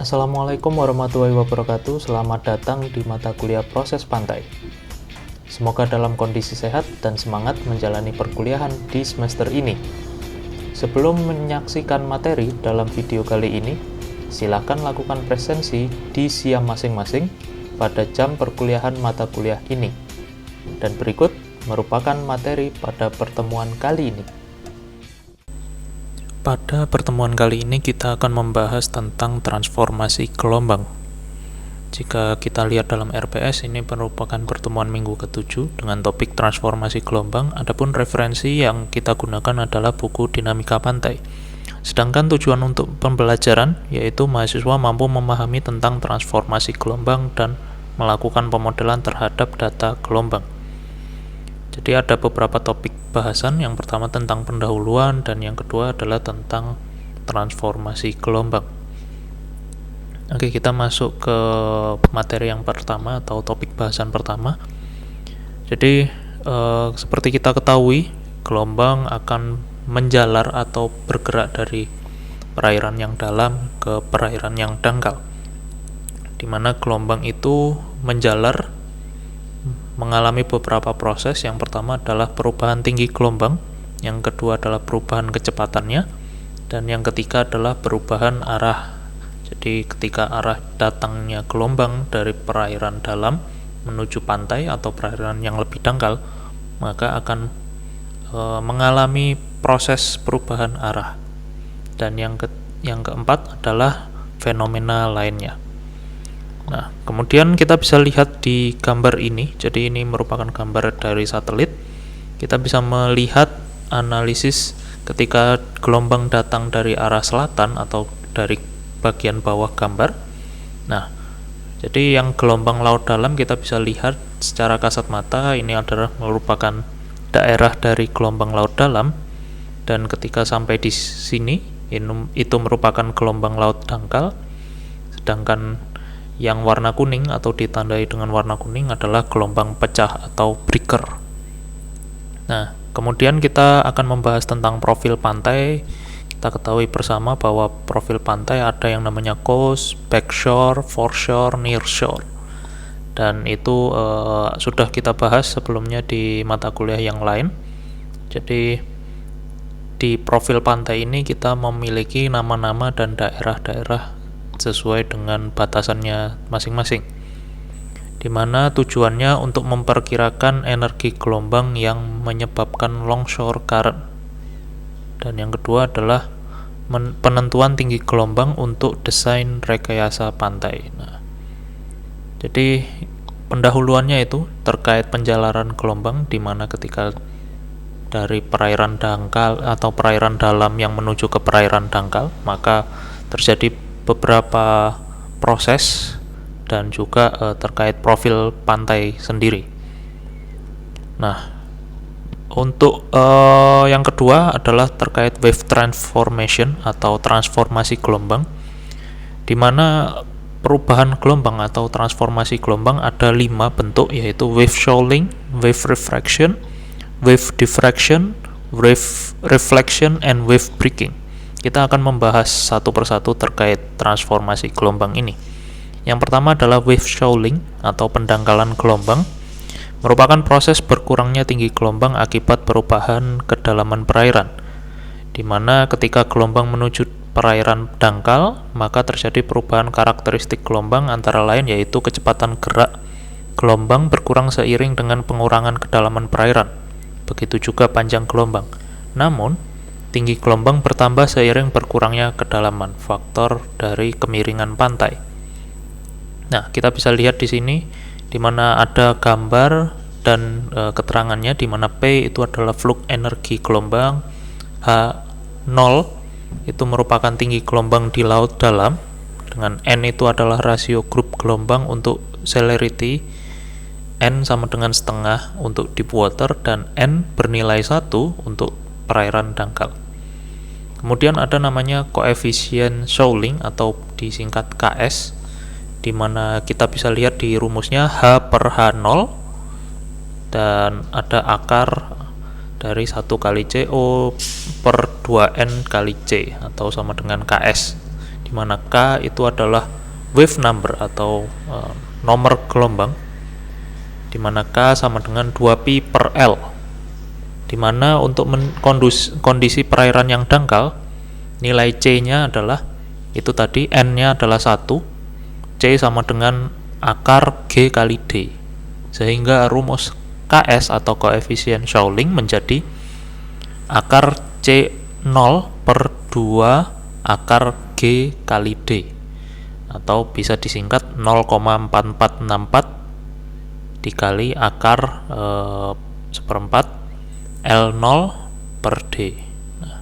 Assalamualaikum warahmatullahi wabarakatuh. Selamat datang di mata kuliah Proses Pantai. Semoga dalam kondisi sehat dan semangat menjalani perkuliahan di semester ini. Sebelum menyaksikan materi dalam video kali ini, silakan lakukan presensi di SIAM masing-masing pada jam perkuliahan mata kuliah ini. Dan berikut merupakan materi pada pertemuan kali ini. Pada pertemuan kali ini kita akan membahas tentang transformasi gelombang. Jika kita lihat dalam RPS, ini merupakan pertemuan minggu ke-7 dengan topik transformasi gelombang. Adapun referensi yang kita gunakan adalah buku Dinamika Pantai. Sedangkan tujuan untuk pembelajaran yaitu mahasiswa mampu memahami tentang transformasi gelombang dan melakukan pemodelan terhadap data gelombang. Jadi ada beberapa topik bahasan, yang pertama tentang pendahuluan dan yang kedua adalah tentang transformasi gelombang. Oke, kita masuk ke materi yang pertama atau topik bahasan pertama. Jadi seperti kita ketahui, gelombang akan menjalar atau bergerak dari perairan yang dalam ke perairan yang dangkal, di mana gelombang itu menjalar mengalami beberapa proses. Yang pertama adalah perubahan tinggi gelombang, yang kedua adalah perubahan kecepatannya, dan yang ketiga adalah perubahan arah. Jadi ketika arah datangnya gelombang dari perairan dalam menuju pantai atau perairan yang lebih dangkal, maka akan mengalami proses perubahan arah. Dan yang keempat adalah fenomena lainnya. Nah, kemudian kita bisa lihat di gambar ini. Jadi ini merupakan gambar dari satelit. Kita bisa melihat analisis ketika gelombang datang dari arah selatan atau dari bagian bawah gambar. Nah, jadi yang gelombang laut dalam kita bisa lihat secara kasat mata ini adalah merupakan daerah dari gelombang laut dalam, dan ketika sampai di sini itu merupakan gelombang laut dangkal. Sedangkan yang warna kuning atau ditandai dengan warna kuning adalah gelombang pecah atau breaker. Nah, kemudian kita akan membahas tentang profil pantai. Kita ketahui bersama bahwa profil pantai ada yang namanya coast, backshore, foreshore, nearshore. Dan itu sudah kita bahas sebelumnya di mata kuliah yang lain. Jadi di profil pantai ini kita memiliki nama-nama dan daerah-daerah sesuai dengan batasannya masing-masing, di mana tujuannya untuk memperkirakan energi gelombang yang menyebabkan longshore current. Dan yang kedua adalah penentuan tinggi gelombang untuk desain rekayasa pantai. Nah, jadi pendahuluannya itu terkait penjalaran gelombang, di mana ketika dari perairan dangkal atau perairan dalam yang menuju ke perairan dangkal, maka terjadi beberapa proses dan juga terkait profil pantai sendiri. Nah, untuk yang kedua adalah terkait wave transformation atau transformasi gelombang, di mana perubahan gelombang atau transformasi gelombang ada 5 bentuk, yaitu wave shoaling, wave refraction, wave diffraction, wave reflection, and wave breaking. Kita akan membahas satu persatu terkait transformasi gelombang ini. Yang pertama adalah wave shoaling atau pendangkalan gelombang, merupakan proses berkurangnya tinggi gelombang akibat perubahan kedalaman perairan, di mana ketika gelombang menuju perairan dangkal, maka terjadi perubahan karakteristik gelombang, antara lain yaitu kecepatan gerak gelombang berkurang seiring dengan pengurangan kedalaman perairan. Begitu juga panjang gelombang. Namun, tinggi gelombang bertambah seiring berkurangnya kedalaman, faktor dari kemiringan pantai. Nah, kita bisa lihat di sini, di mana ada gambar dan keterangannya, di mana P itu adalah flux energi gelombang, H0 itu merupakan tinggi gelombang di laut dalam, dengan N itu adalah rasio grup gelombang untuk celerity, N sama dengan setengah untuk deep water, dan N bernilai 1 untuk perairan dangkal. Kemudian ada namanya koefisien shoaling atau disingkat KS, di mana kita bisa lihat di rumusnya H per H0, dan ada akar dari 1 kali CO per 2N kali C atau sama dengan KS, di mana K itu adalah wave number atau nomor gelombang, di mana K sama dengan 2pi per L, di mana untuk kondisi perairan yang dangkal, nilai C-nya adalah itu tadi, N-nya adalah 1, C sama dengan akar G kali D, sehingga rumus KS atau koefisien Shawling menjadi akar C0 per 2 akar G kali D, atau bisa disingkat 0,4464 dikali akar seperempat L0 per D. Nah,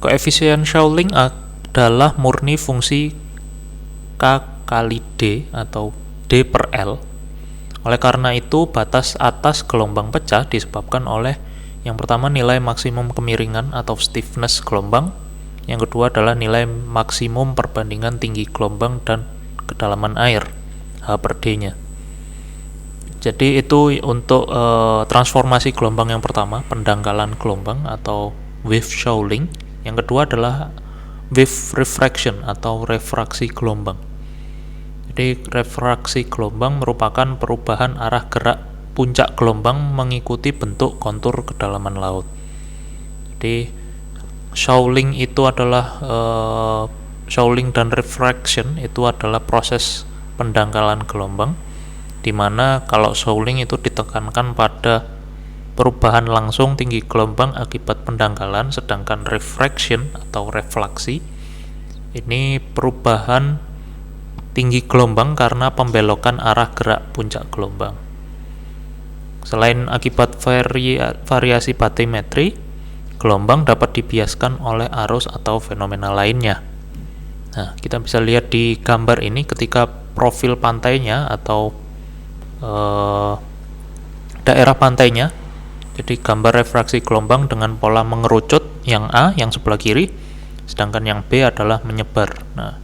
koefisien Shawling adalah murni fungsi K kali D atau D per L. Oleh karena itu, batas atas gelombang pecah disebabkan oleh yang pertama nilai maksimum kemiringan atau stiffness gelombang, yang kedua adalah nilai maksimum perbandingan tinggi gelombang dan kedalaman air, H per D-nya. Jadi itu untuk transformasi gelombang yang pertama, pendangkalan gelombang atau wave Shawling. Yang kedua adalah wave refraction atau refraksi gelombang. Jadi refraksi gelombang merupakan perubahan arah gerak puncak gelombang mengikuti bentuk kontur kedalaman laut. Jadi Shawling itu adalah Shawling dan refraction itu adalah proses pendangkalan gelombang, di mana kalau Shawling itu ditekankan pada perubahan langsung tinggi gelombang akibat pendangkalan, sedangkan refraction atau refraksi ini perubahan tinggi gelombang karena pembelokan arah gerak puncak gelombang. Selain akibat variasi batimetri, gelombang dapat dibiaskan oleh arus atau fenomena lainnya. Nah, kita bisa lihat di gambar ini ketika profil pantainya atau daerah pantainya, jadi gambar refraksi gelombang dengan pola mengerucut yang A yang sebelah kiri, sedangkan yang B adalah menyebar. Nah,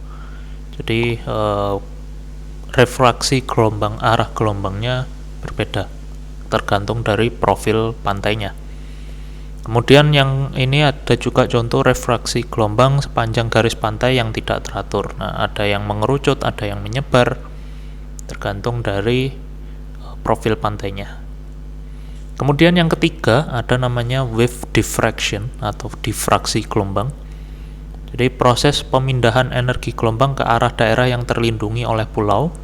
jadi refraksi gelombang, arah gelombangnya berbeda tergantung dari profil pantainya. Kemudian yang ini ada juga contoh refraksi gelombang sepanjang garis pantai yang tidak teratur. Nah, ada yang mengerucut, ada yang menyebar, tergantung dari profil pantainya. Kemudian yang ketiga ada namanya wave diffraction atau difraksi gelombang. Jadi proses pemindahan energi gelombang ke arah daerah yang terlindungi oleh pulau,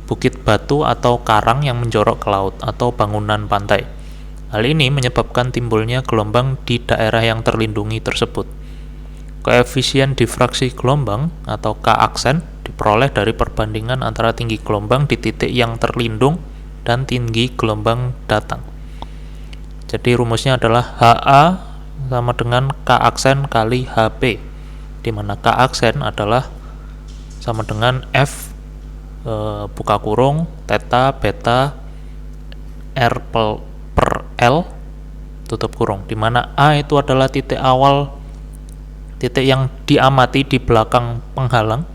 bukit batu atau karang yang menjorok ke laut atau bangunan pantai. Hal ini menyebabkan timbulnya gelombang di daerah yang terlindungi tersebut. Koefisien difraksi gelombang atau K aksen diperoleh dari perbandingan antara tinggi gelombang di titik yang terlindung dan tinggi gelombang datang. Jadi rumusnya adalah HA sama dengan K aksen kali HP, di mana K aksen adalah sama dengan F buka kurung theta beta R per L tutup kurung, di mana A itu adalah titik awal, titik yang diamati di belakang penghalang,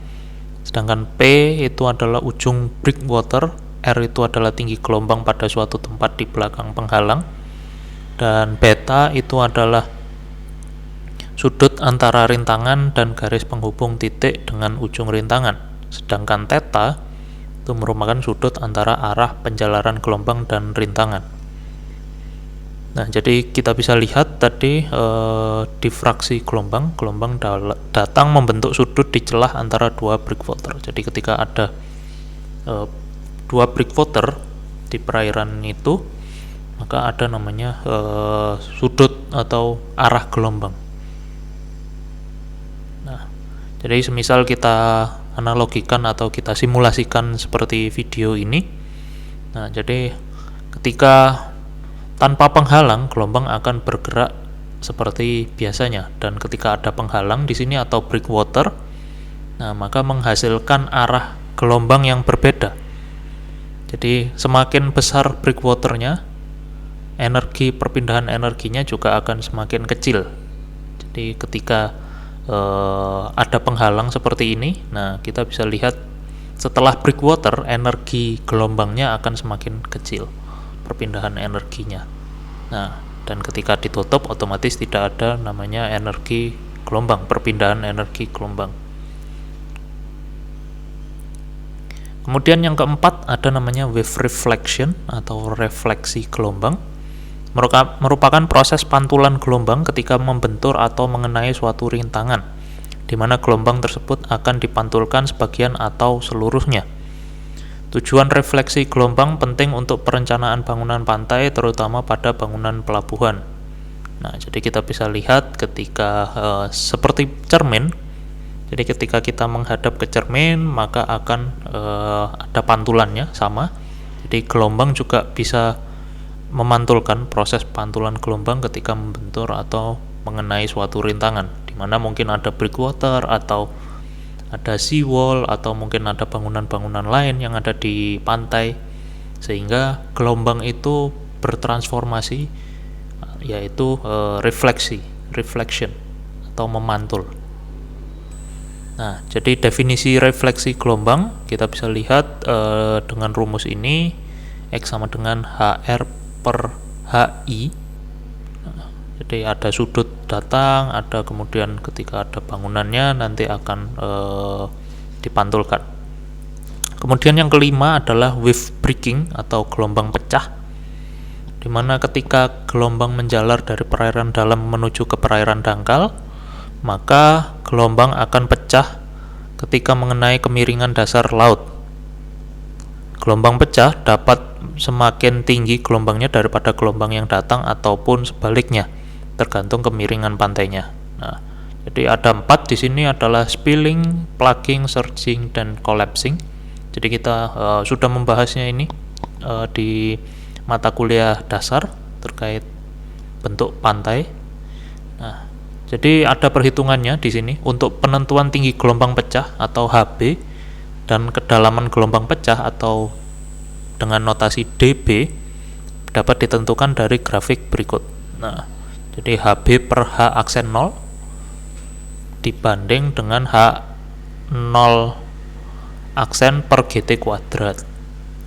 sedangkan P itu adalah ujung breakwater, R itu adalah tinggi gelombang pada suatu tempat di belakang penghalang, dan beta itu adalah sudut antara rintangan dan garis penghubung titik dengan ujung rintangan, sedangkan theta itu merupakan sudut antara arah penjalaran gelombang dan rintangan. Nah, jadi kita bisa lihat tadi difraksi gelombang datang membentuk sudut di celah antara dua breakwater. Jadi ketika ada dua breakwater di perairan itu, maka ada namanya sudut atau arah gelombang. Nah, jadi semisal kita analogikan atau kita simulasikan seperti video ini. Nah, jadi ketika tanpa penghalang, gelombang akan bergerak seperti biasanya, dan ketika ada penghalang di sini atau breakwater, nah maka menghasilkan arah gelombang yang berbeda. Jadi semakin besar breakwaternya, energi perpindahan energinya juga akan semakin kecil. Jadi ketika ada penghalang seperti ini, nah kita bisa lihat setelah breakwater energi gelombangnya akan semakin kecil perpindahan energinya. Nah, dan ketika ditutup otomatis tidak ada namanya energi gelombang, perpindahan energi gelombang. Kemudian yang keempat ada namanya wave reflection atau refleksi gelombang. Merupakan proses pantulan gelombang ketika membentur atau mengenai suatu rintangan, di mana gelombang tersebut akan dipantulkan sebagian atau seluruhnya. Tujuan refleksi gelombang penting untuk perencanaan bangunan pantai, terutama pada bangunan pelabuhan. Nah, jadi kita bisa lihat ketika seperti cermin. Jadi ketika kita menghadap ke cermin, maka akan ada pantulannya sama. Jadi gelombang juga bisa memantulkan, proses pantulan gelombang ketika membentur atau mengenai suatu rintangan, di mana mungkin ada breakwater atau ada seawall atau mungkin ada bangunan-bangunan lain yang ada di pantai, sehingga gelombang itu bertransformasi, yaitu reflection atau memantul. Nah, jadi definisi refleksi gelombang kita bisa lihat dengan rumus ini, X sama dengan HR per HI. Nah, jadi ada sudut datang, ada kemudian ketika ada bangunannya nanti akan dipantulkan. Kemudian yang kelima adalah wave breaking atau gelombang pecah, di mana ketika gelombang menjalar dari perairan dalam menuju ke perairan dangkal, maka gelombang akan pecah ketika mengenai kemiringan dasar laut. Gelombang pecah dapat semakin tinggi gelombangnya daripada gelombang yang datang ataupun sebaliknya, tergantung kemiringan pantainya. Nah, jadi ada 4 di sini adalah spilling, plugging, surging, dan collapsing. Jadi kita sudah membahasnya ini di mata kuliah dasar terkait bentuk pantai. Nah, jadi ada perhitungannya di sini untuk penentuan tinggi gelombang pecah atau HB dan kedalaman gelombang pecah atau dengan notasi DB dapat ditentukan dari grafik berikut. Nah, jadi HB per H aksen 0 dibanding dengan H0 aksen per GT kuadrat.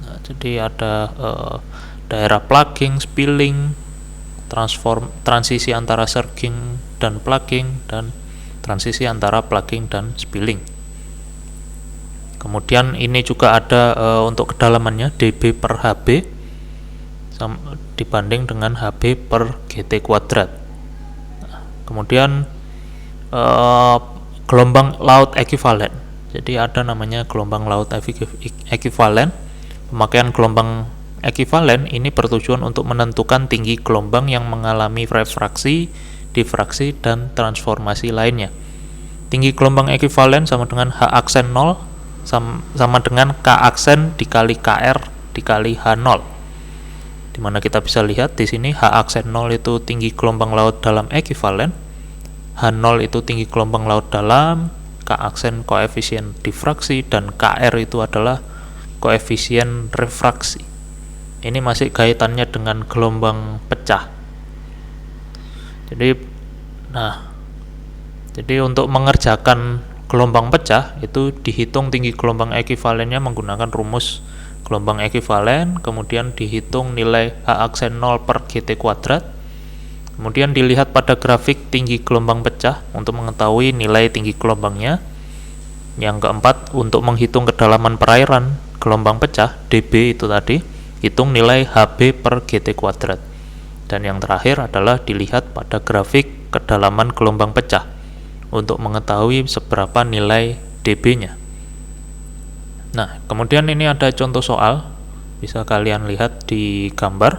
Nah, jadi ada daerah plugging, spilling, transisi antara surging dan plugging, dan transisi antara plugging dan spilling. Kemudian ini juga ada untuk kedalamannya dB per HB dibanding dengan HB per GT kuadrat. Nah, kemudian gelombang laut ekuivalen. Jadi ada namanya gelombang laut ekuivalen. Pemakaian gelombang ekuivalen ini bertujuan untuk menentukan tinggi gelombang yang mengalami refraksi, difraksi, dan transformasi lainnya. Tinggi gelombang ekuivalen sama dengan H aksen 0 sama dengan K aksen dikali KR dikali H0, dimana kita bisa lihat di sini H aksen 0 itu tinggi gelombang laut dalam ekuivalen, H0 itu tinggi gelombang laut dalam, K aksen koefisien difraksi, dan KR itu adalah koefisien refraksi. Ini masih kaitannya dengan gelombang pecah. Jadi untuk mengerjakan gelombang pecah itu dihitung tinggi gelombang ekuivalennya menggunakan rumus gelombang ekuivalen, kemudian dihitung nilai H aksen 0 per GT kuadrat, kemudian dilihat pada grafik tinggi gelombang pecah untuk mengetahui nilai tinggi gelombangnya. Yang keempat, untuk menghitung kedalaman perairan gelombang pecah dB itu tadi, hitung nilai HB per GT kuadrat. Dan yang terakhir adalah dilihat pada grafik kedalaman gelombang pecah untuk mengetahui seberapa nilai dB-nya. Nah, kemudian ini ada contoh soal, bisa kalian lihat di gambar.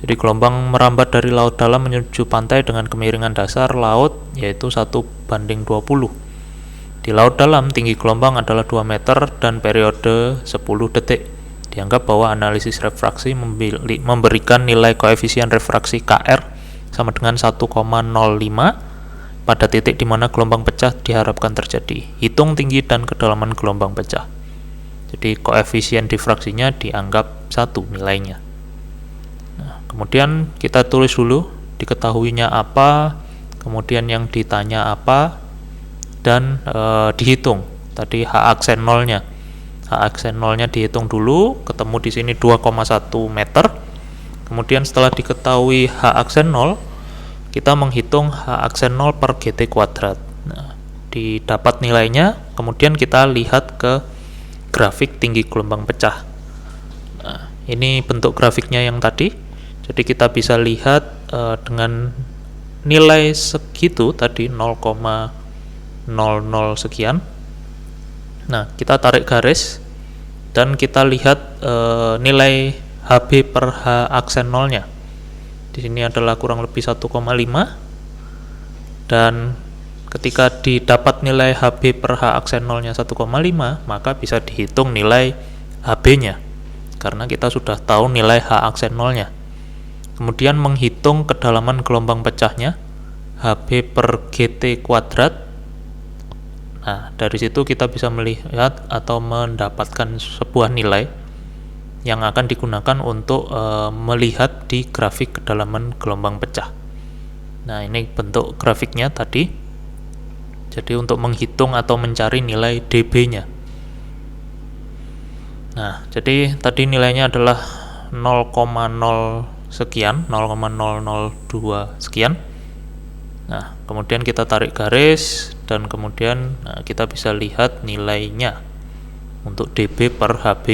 Jadi gelombang merambat dari laut dalam menuju pantai dengan kemiringan dasar laut yaitu 1:20. Di laut dalam tinggi gelombang adalah 2 meter dan periode 10 detik. Dianggap bahwa analisis refraksi memberikan nilai koefisien refraksi KR sama dengan 1,05 pada titik di mana gelombang pecah diharapkan terjadi. Hitung tinggi dan kedalaman gelombang pecah. Jadi koefisien difraksinya dianggap 1 nilainya. Nah, kemudian kita tulis dulu diketahuinya apa, kemudian yang ditanya apa, dan dihitung. Tadi H aksen 0-nya. H aksen 0-nya dihitung dulu, ketemu di sini 2,1 meter. Kemudian setelah diketahui H aksen 0, kita menghitung H aksen 0 per GT kuadrat. Nah, didapat nilainya, kemudian kita lihat ke grafik tinggi gelombang pecah. Nah, ini bentuk grafiknya yang tadi. Jadi kita bisa lihat dengan nilai segitu tadi 0,00 sekian. Nah, kita tarik garis dan kita lihat nilai HB per H aksen 0-nya. Di sini adalah kurang lebih 1,5, dan ketika didapat nilai HB per H aksen 0-nya 1,5, maka bisa dihitung nilai HB-nya karena kita sudah tahu nilai H aksen 0-nya. Kemudian menghitung kedalaman gelombang pecahnya, HB per GT kuadrat. Nah, dari situ kita bisa melihat atau mendapatkan sebuah nilai yang akan digunakan untuk melihat di grafik kedalaman gelombang pecah. Nah, ini bentuk grafiknya tadi. Jadi untuk menghitung atau mencari nilai dB-nya. Nah, jadi tadi nilainya adalah 0,0 sekian, 0,002 sekian. Nah, kemudian kita tarik garis dan kemudian kita bisa lihat nilainya untuk dB per HB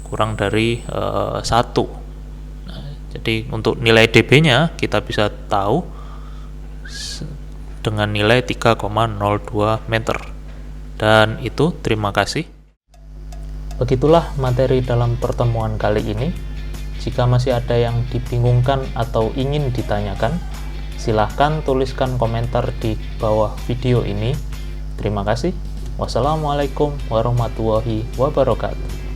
kurang dari 1. Nah, jadi untuk nilai dB-nya kita bisa tahu dengan nilai 3,02 meter. Dan itu, terima kasih. Begitulah materi dalam pertemuan kali ini. Jika masih ada yang dibingungkan atau ingin ditanyakan, silahkan tuliskan komentar di bawah video ini. Terima kasih. Wassalamualaikum warahmatullahi wabarakatuh.